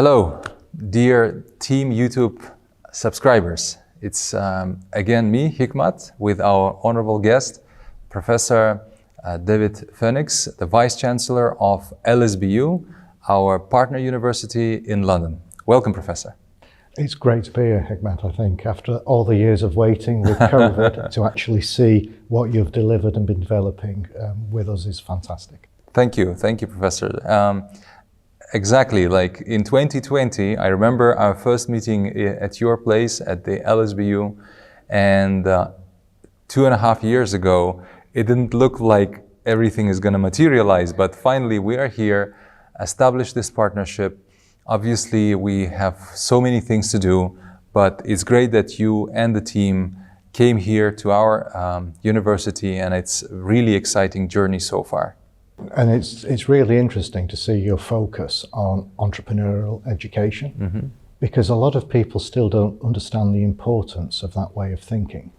Hello, dear Team YouTube subscribers. It's again me, Hikmat, with our honorable guest, Professor David Phoenix, the Vice Chancellor of LSBU, our partner university in London. Welcome, Professor. It's great to be here, Hikmat, I think, after all the years of waiting with COVID, to actually see what you've delivered and been developing with us is fantastic. Thank you, Professor. Exactly, like in 2020, I remember our first meeting at your place at the LSBU, and 2.5 years ago, it didn't look like everything is going to materialize, but finally we are here, established this partnership. Obviously, we have so many things to do, but it's great that you and the team came here to our university, and it's a really exciting journey so far. And it's really interesting to see your focus on entrepreneurial education, because a lot of people still don't understand the importance of that way of thinking,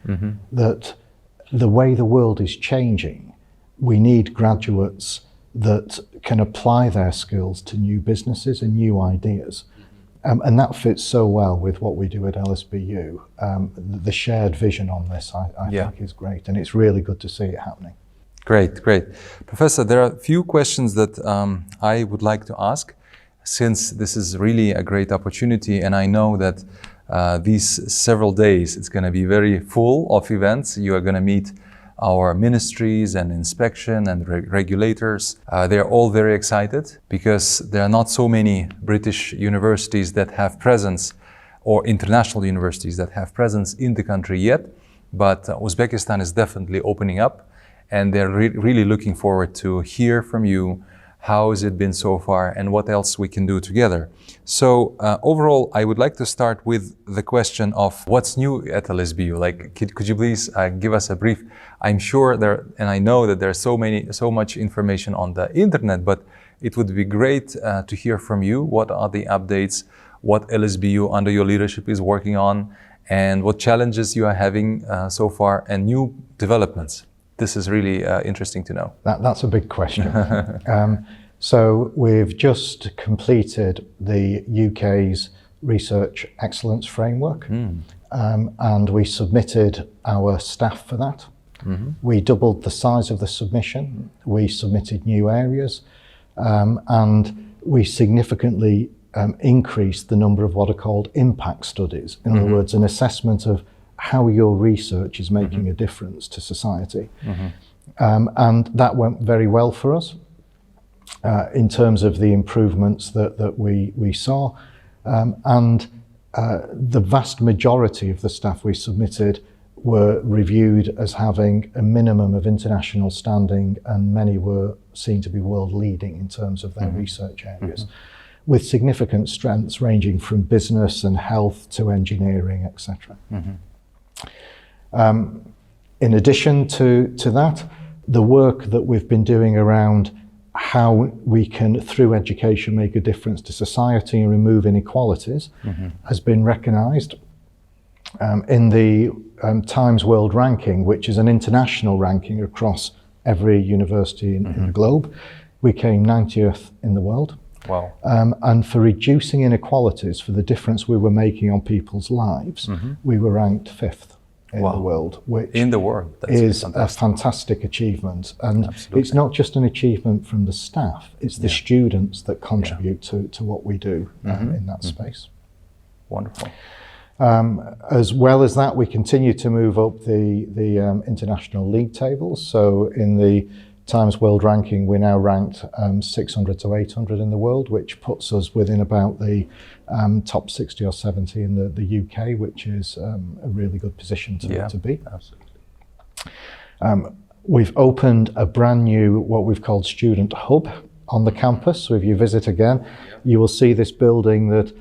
that the way the world is changing, we need graduates that can apply their skills to new businesses and new ideas. And that fits so well with what we do at LSBU. The shared vision on this, I think, is great, and it's really good to see it happening. Great. Professor, there are a few questions that I would like to ask, since this is really a great opportunity, and I know that these several days, it's going to be very full of events. You are going to meet our ministries and inspection and regulators. They're all very excited because there are not so many British universities that have presence, or international universities that have presence in the country yet, but Uzbekistan is definitely opening up. And they're really looking forward to hear from you. How has it been so far, and what else we can do together? So overall, I would like to start with the question of what's new at LSBU. Like, could you please give us a brief? I'm sure and I know that there's so much information on the internet, but it would be great to hear from you. What are the updates? What LSBU under your leadership is working on, and what challenges you are having so far, and new developments? This is really interesting to know. That's a big question. So we've just completed the UK's Research Excellence Framework, and we submitted our staff for that. We doubled the size of the submission, we submitted new areas, and we significantly increased the number of what are called impact studies. In other words, an assessment of how your research is making a difference to society. And that went very well for us in terms of the improvements that we saw. And the vast majority of the staff we submitted were reviewed as having a minimum of international standing, and many were seen to be world leading in terms of their research areas, with significant strengths ranging from business and health to engineering, etc. In addition to that, the work that we've been doing around how we can, through education, make a difference to society and remove inequalities has been recognised. In the Times World Ranking, which is an international ranking across every university in the globe, we came 90th in the world. Wow. And for reducing inequalities, for the difference we were making on people's lives, we were ranked 5th. In the world, which is a fantastic achievement. And it's not just an achievement from the staff, it's the students that contribute to what we do in that space. Wonderful. As well as that, we continue to move up the international league tables. So in the Times World Ranking, we're now ranked 600 to 800 in the world, which puts us within about the top 60 or 70 in the UK, which is a really good position to be. Absolutely. We've opened a brand new, what we've called Student Hub on the campus. So if you visit again, you will see this building that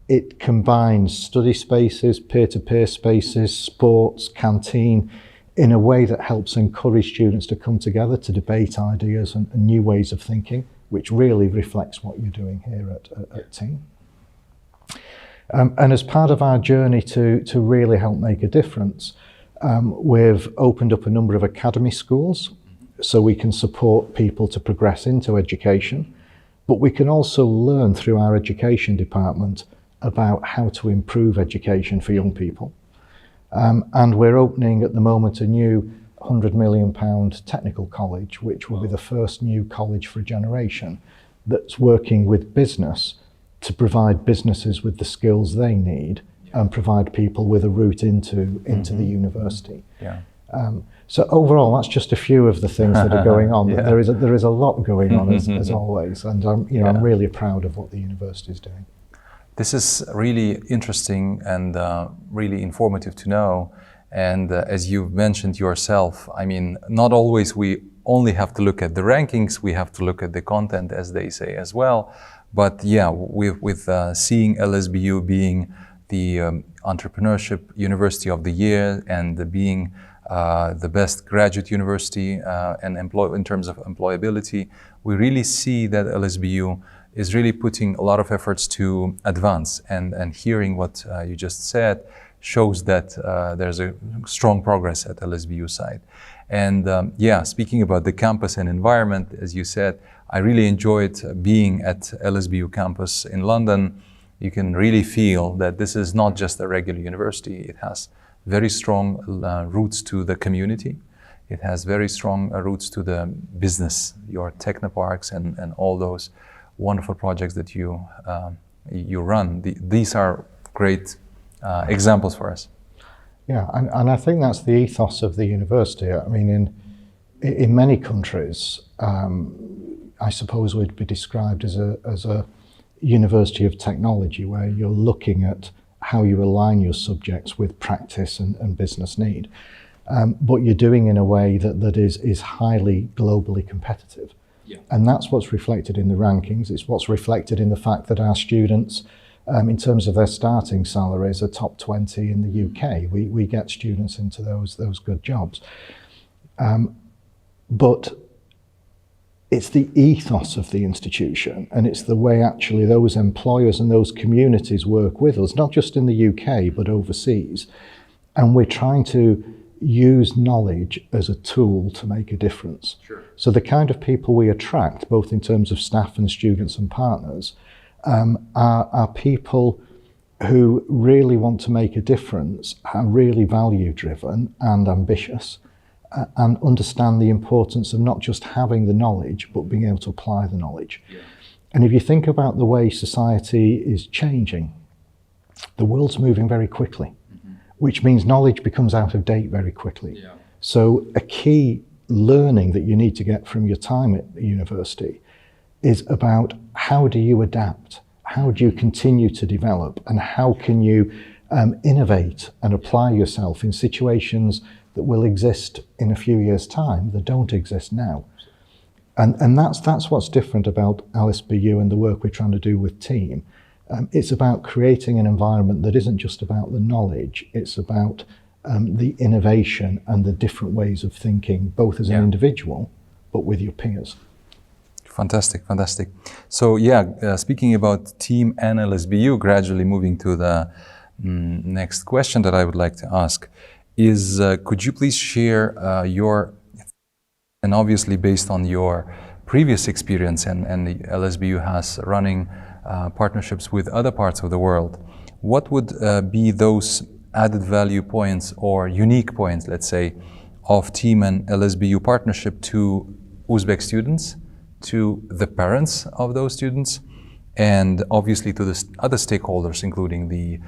it combines study spaces, peer-to-peer spaces, sports, canteen, in a way that helps encourage students to come together to debate ideas and new ways of thinking, which really reflects what you're doing here at TEAM. And as part of our journey to really help make a difference, we've opened up a number of academy schools so we can support people to progress into education. But we can also learn through our education department about how to improve education for young people. And we're opening at the moment a new £100 million technical college, which will be the first new college for a generation that's working with business to provide businesses with the skills they need and provide people with a route into the university. Yeah. So overall, that's just a few of the things that are going on. Yeah. There is a lot going on as always, and I'm really proud of what the university is doing. This is really interesting and really informative to know. And as you've mentioned yourself, I mean, not always we only have to look at the rankings, we have to look at the content, as they say, as well. But yeah, with seeing LSBU being the Entrepreneurship University of the Year and being the best graduate university and in terms of employability, we really see that LSBU is really putting a lot of efforts to advance, and hearing what you just said shows that there's a strong progress at LSBU side. And yeah, speaking about the campus and environment, as you said, I really enjoyed being at LSBU campus in London. You can really feel that this is not just a regular university. It has very strong roots to the community. It has very strong roots to the business, your technoparks and all those wonderful projects that you run. These are great examples for us. Yeah, and I think that's the ethos of the university. I mean, in many countries, I suppose we'd be described as a university of technology, where you're looking at how you align your subjects with practice and business need. But you're doing in a way that is highly globally competitive. Yeah. And that's what's reflected in the rankings. It's what's reflected in the fact that our students, in terms of their starting salaries, are top 20 in the UK. We get students into those good jobs. But it's the ethos of the institution, and it's the way actually those employers and those communities work with us, not just in the UK, but overseas. And we're trying to use knowledge as a tool to make a difference. Sure. So the kind of people we attract, both in terms of staff and students and partners, are people who really want to make a difference, are really value-driven and ambitious, and understand the importance of not just having the knowledge, but being able to apply the knowledge. Yeah. And if you think about the way society is changing, the world's moving very quickly, which means knowledge becomes out of date very quickly. Yeah. So a key learning that you need to get from your time at the university is about how do you adapt? How do you continue to develop? And how can you innovate and apply yourself in situations that will exist in a few years' time that don't exist now? And that's what's different about LSBU and the work we're trying to do with TEAM. It's about creating an environment that isn't just about the knowledge, it's about the innovation and the different ways of thinking, both as an individual, but with your peers. Fantastic, fantastic. So yeah, speaking about TEAM and LSBU, gradually moving to the next question that I would like to ask is, could you please share your, and obviously based on your previous experience and the LSBU has running partnerships with other parts of the world, what would be those added value points or unique points, let's say, of TEAM and LSBU partnership to Uzbek students, to the parents of those students, and obviously to the other stakeholders, including the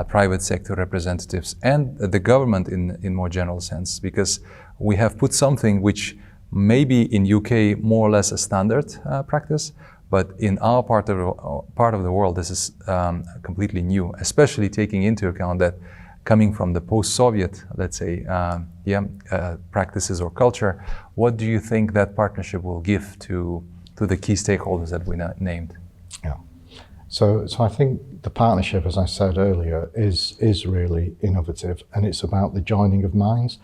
private sector representatives and the government in more general sense? Because we have put something which maybe in UK more or less a standard practice, but in our part of the world, this is completely new, especially taking into account that coming from the post-Soviet, let's say, practices or culture. What do you think that partnership will give to the key stakeholders that we named? Yeah. So I think the partnership, as I said earlier, is really innovative, and it's about the joining of minds.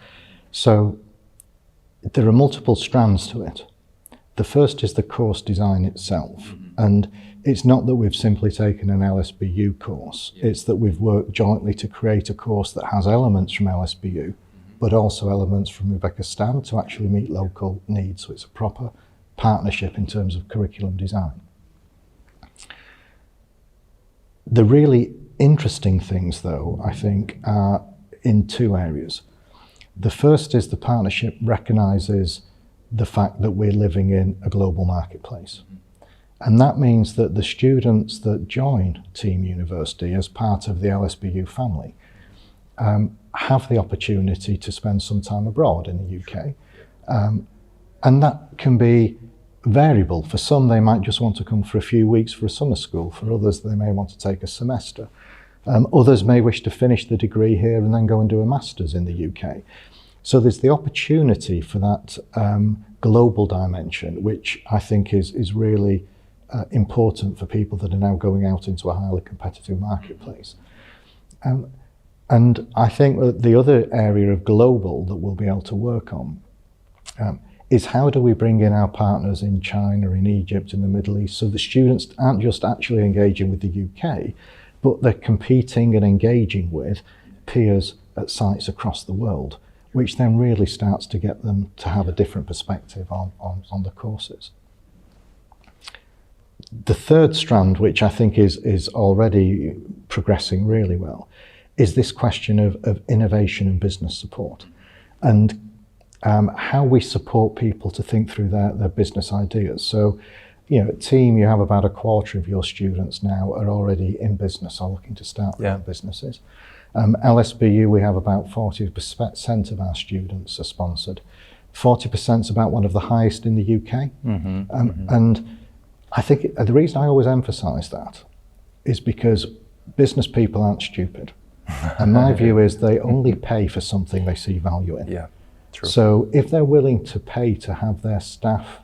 So there are multiple strands to it. The first is the course design itself. And it's not that we've simply taken an LSBU course, it's that we've worked jointly to create a course that has elements from LSBU, but also elements from Uzbekistan to actually meet local needs. So it's a proper partnership in terms of curriculum design. The really interesting things, though, I think, are in two areas. The first is the partnership recognises the fact that we're living in a global marketplace. And that means that the students that join TEAM University as part of the LSBU family have the opportunity to spend some time abroad in the UK. And that can be variable. For some, they might just want to come for a few weeks for a summer school. For others, they may want to take a semester. Others may wish to finish the degree here and then go and do a master's in the UK. So there's the opportunity for that global dimension, which I think is really important for people that are now going out into a highly competitive marketplace. And I think that the other area of global that we'll be able to work on is how do we bring in our partners in China, in Egypt, in the Middle East, so the students aren't just actually engaging with the UK, but they're competing and engaging with peers at sites across the world, which then really starts to get them to have a different perspective on the courses. The third strand, which I think is already progressing really well, is this question of innovation and business support, and how we support people to think through their business ideas. So, at TEAM, you have about a quarter of your students now are already in business or looking to start their businesses. LSBU, we have about 40% of our students are sponsored. 40% is about one of the highest in the UK. And I think the reason I always emphasise that is because business people aren't stupid. And my view is they only pay for something they see value in. Yeah, true. So if they're willing to pay to have their staff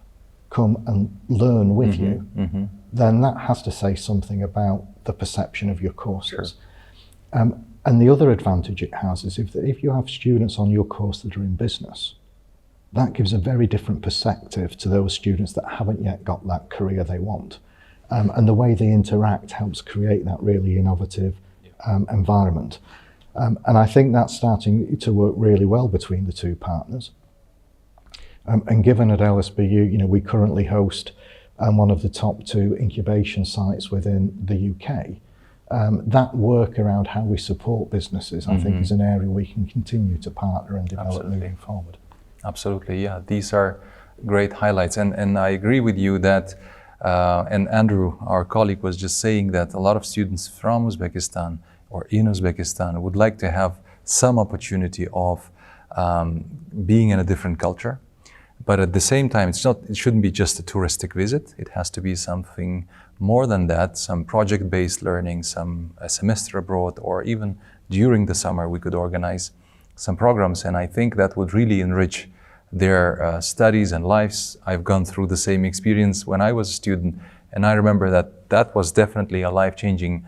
come and learn with you, then that has to say something about the perception of your courses. Sure. And the other advantage it has is if you have students on your course that are in business, that gives a very different perspective to those students that haven't yet got that career they want. And the way they interact helps create that really innovative environment. And I think that's starting to work really well between the two partners. And given at LSBU, we currently host one of the top 2 incubation sites within the UK. That work around how we support businesses, I think, is an area we can continue to partner and develop moving forward. Absolutely, yeah. These are great highlights. And I agree with you that, and Andrew, our colleague, was just saying that a lot of students from Uzbekistan or in Uzbekistan would like to have some opportunity of being in a different culture. But at the same time, it shouldn't be just a touristic visit. It has to be something more than that, some project-based learning, a semester abroad, or even during the summer, we could organize some programs. And I think that would really enrich their studies and lives. I've gone through the same experience when I was a student. And I remember that was definitely a life-changing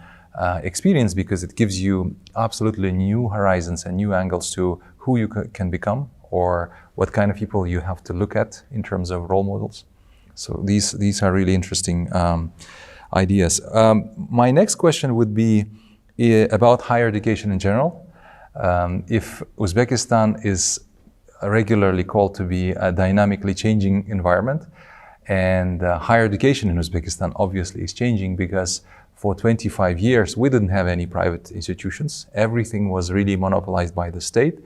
experience, because it gives you absolutely new horizons and new angles to who you can become, or what kind of people you have to look at in terms of role models. So these are really interesting ideas. My next question would be about higher education in general. If Uzbekistan is regularly called to be a dynamically changing environment, and higher education in Uzbekistan obviously is changing, because for 25 years we didn't have any private institutions. Everything was really monopolized by the state.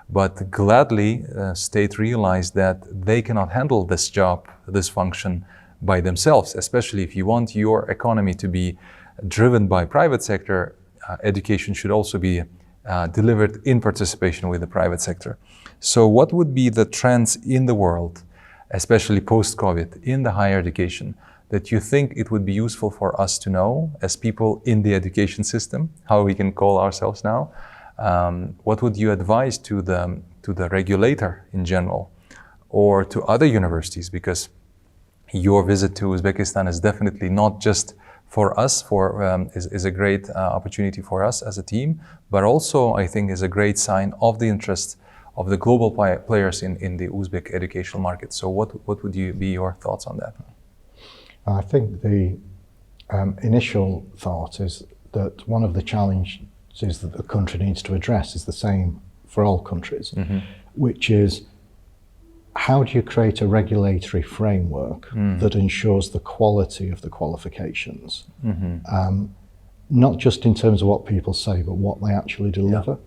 But gladly, state realized that they cannot handle this job, this function by themselves, especially if you want your economy to be driven by private sector. Education should also be delivered in participation with the private sector. So what would be the trends in the world, especially post-COVID, in the higher education, that you think it would be useful for us to know as people in the education system, how we can call ourselves now? What would you advise to the regulator in general, or to other universities? Because your visit to Uzbekistan is definitely not just for us, is a great opportunity for us as a team, but also I think is a great sign of the interest of the global players in the Uzbek educational market. So what would be your thoughts on that? I think the initial thought is that one of the challenges that the country needs to address is the same for all countries, which is how do you create a regulatory framework that ensures the quality of the qualifications? Not just in terms of what people say, but what they actually deliver.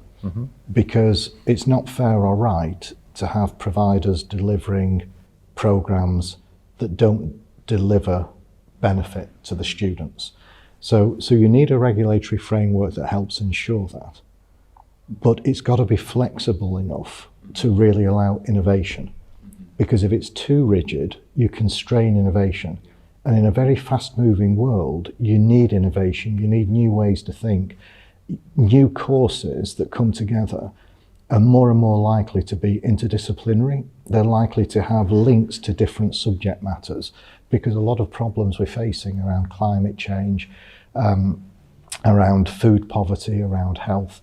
Because it's not fair or right to have providers delivering programs that don't deliver benefit to the students. So you need a regulatory framework that helps ensure that. But it's got to be flexible enough to really allow innovation. Because if it's too rigid, you constrain innovation. And in a very fast-moving world, you need innovation, you need new ways to think. New courses that come together are more and more likely to be interdisciplinary. They're likely to have links to different subject matters, because a lot of problems we're facing around climate change, around food poverty, around health,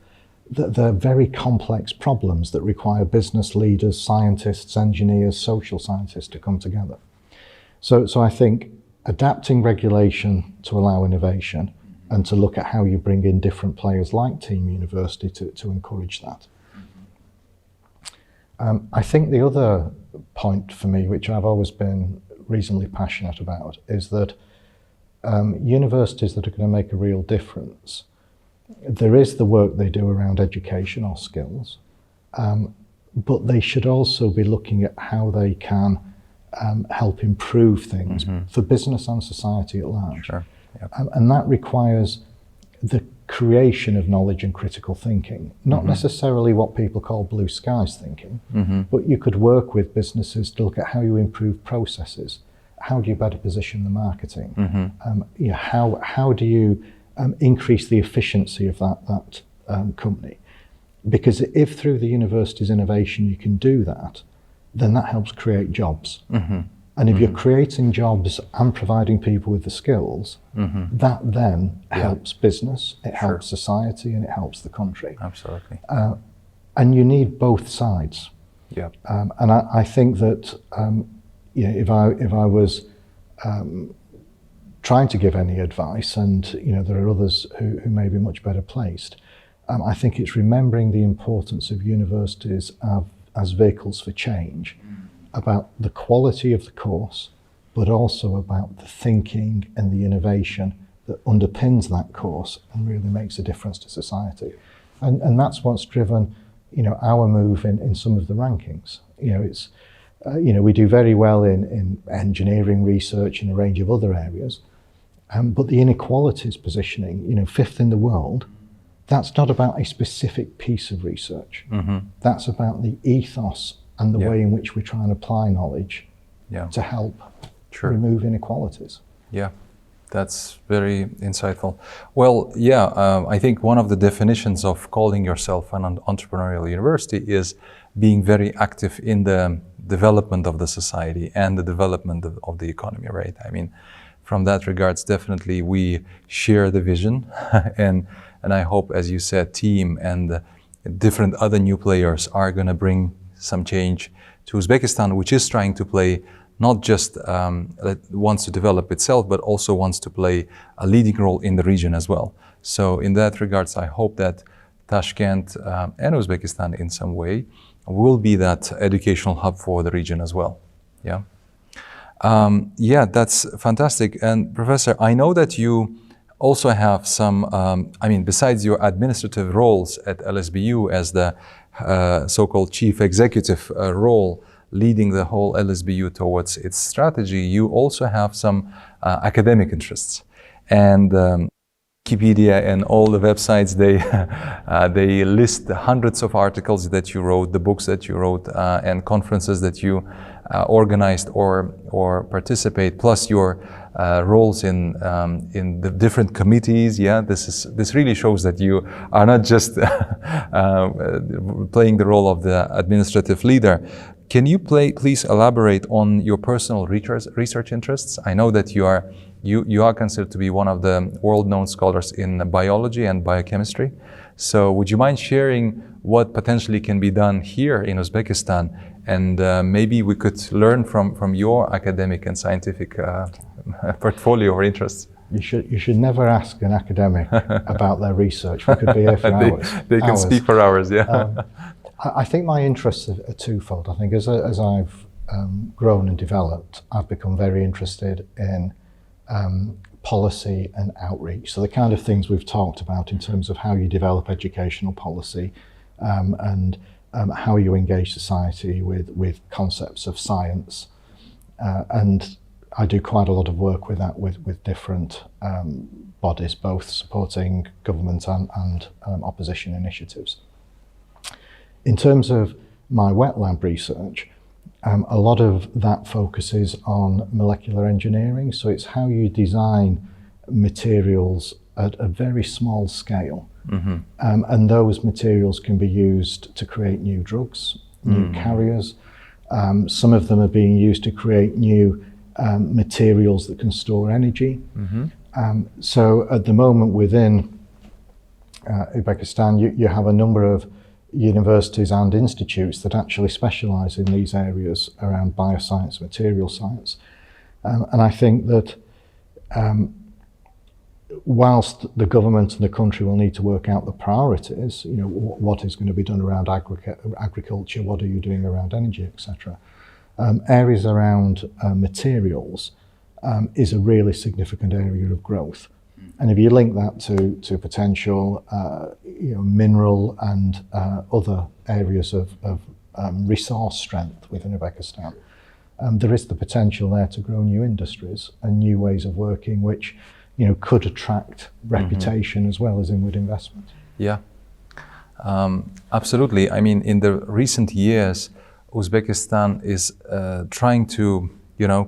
they're very complex problems that require business leaders, scientists, engineers, social scientists to come together. So I think adapting regulation to allow innovation and to look at how you bring in different players like TEAM University to encourage that. I think the other point for me, which I've always been reasonably passionate about, is that universities that are going to make a real difference, there is the work they do around education or skills, but they should also be looking at how they can help improve things for business and society at large. Sure. Yep. And that requires the creation of knowledge and critical thinking, not necessarily what people call blue skies thinking, but you could work with businesses to look at how you improve processes, how do you better position the marketing, how do you increase the efficiency of that company. Because if through the university's innovation you can do that, then that helps create jobs. And if you're creating jobs and providing people with the skills, that then helps business, it helps society, and it helps the country. Absolutely. And you need both sides. Yeah. And I think that if I was trying to give any advice, and there are others who may be much better placed, I think it's remembering the importance of universities as vehicles for change, about the quality of the course, but also about the thinking and the innovation that underpins that course and really makes a difference to society. And that's what's driven, our move in some of the rankings. It's, we do very well in engineering research and a range of other areas, but the inequalities positioning, fifth in the world, that's not about a specific piece of research. That's about the ethos and the way in which we try and apply knowledge to help remove inequalities. Yeah, that's very insightful. Well, I think one of the definitions of calling yourself an entrepreneurial university is being very active in the development of the society and the development of the economy, right? I mean, from that regards, definitely we share the vision and I hope, as you said, TEAM and different other new players are going to bring some change to Uzbekistan, which is trying to play not just wants to develop itself, but also wants to play a leading role in the region as well. So in that regards, I hope that Tashkent and Uzbekistan in some way will be that educational hub for the region as well. That's fantastic. And Professor, I know that you also have some, besides your administrative roles at LSBU as the so-called chief executive role leading the whole LSBU towards its strategy, you also have some academic interests. And Wikipedia and all the websites, they list the hundreds of articles that you wrote, the books that you wrote, and conferences that you organized or participate, plus your roles in the different committees. This really shows that you are not just playing the role of the administrative leader. Can you please elaborate on your personal research interests? I know that you are considered to be one of the world-known scholars in biology and biochemistry. So would you mind sharing what potentially can be done here in Uzbekistan, and maybe we could learn from your academic and scientific portfolio or interests? You should never ask an academic about their research. We could be here for hours. They can speak for hours, I think my interests are twofold. I think as I've grown and developed, I've become very interested in policy and outreach. So the kind of things we've talked about in terms of how you develop educational policy and how you engage society with concepts of science. And I do quite a lot of work with that with different bodies, both supporting government and opposition initiatives. In terms of my wet lab research, a lot of that focuses on molecular engineering. So it's how you design materials at a very small scale. Mm-hmm. And those materials can be used to create new drugs, new carriers. Some of them are being used to create new materials that can store energy. Mm-hmm. So at the moment within Uzbekistan, you have a number of universities and institutes that actually specialise in these areas around bioscience, material science. And I think that whilst the government and the country will need to work out the priorities, you know, what is going to be done around agriculture, what are you doing around energy, etc. Areas around materials is a really significant area of growth. And if you link that to potential mineral and other areas of resource strength within Uzbekistan, there is the potential there to grow new industries and new ways of working, which could attract reputation as well as inward investment. Yeah, absolutely. I mean, in the recent years, Uzbekistan is trying to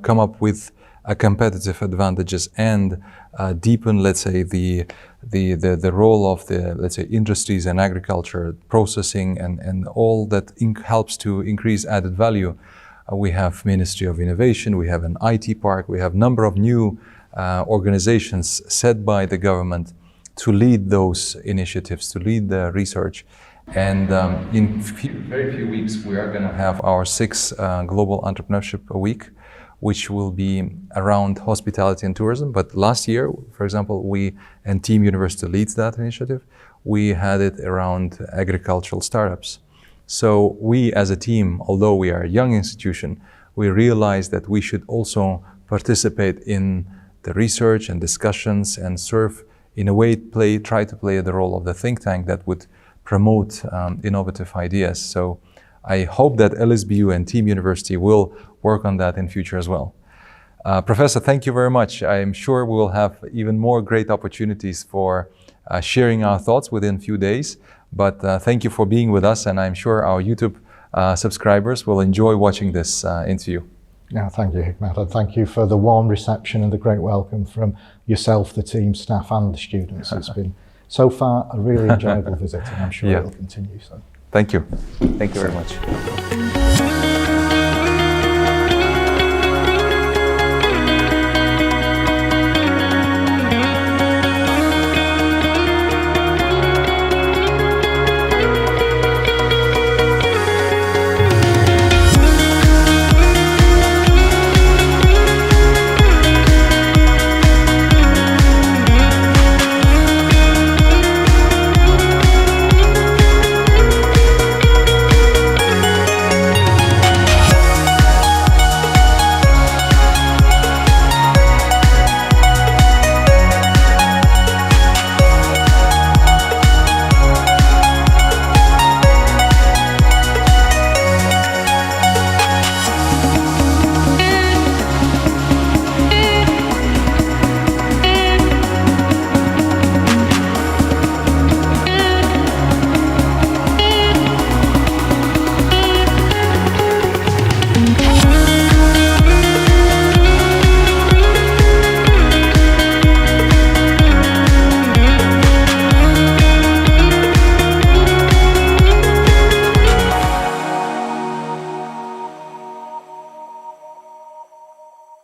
come up with competitive advantages and deepen, let's say, the role of the, let's say, industries and agriculture, processing and all that helps to increase added value. We have Ministry of Innovation, we have an IT park, we have a number of new organizations set by the government to lead those initiatives, to lead the research. And in very few weeks, we are going to have our 6th Global Entrepreneurship Week, which will be around hospitality and tourism. But last year, for example, we, and TEAM University leads that initiative, we had it around agricultural startups. So we as a team, although we are a young institution, we realized that we should also participate in the research and discussions and serve, in a way, try to play the role of the think tank that would promote innovative ideas. So I hope that LSBU and TEAM University will work on that in future as well. Professor, thank you very much. I'm sure we'll have even more great opportunities for sharing our thoughts within a few days. But thank you for being with us, and I'm sure our YouTube subscribers will enjoy watching this interview. Yeah, thank you, Hikmat, and thank you for the warm reception and the great welcome from yourself, the team, staff and the students. It's been, so far, a really enjoyable visit, and I'm sure it'll continue so. Thank you. Thank you very much.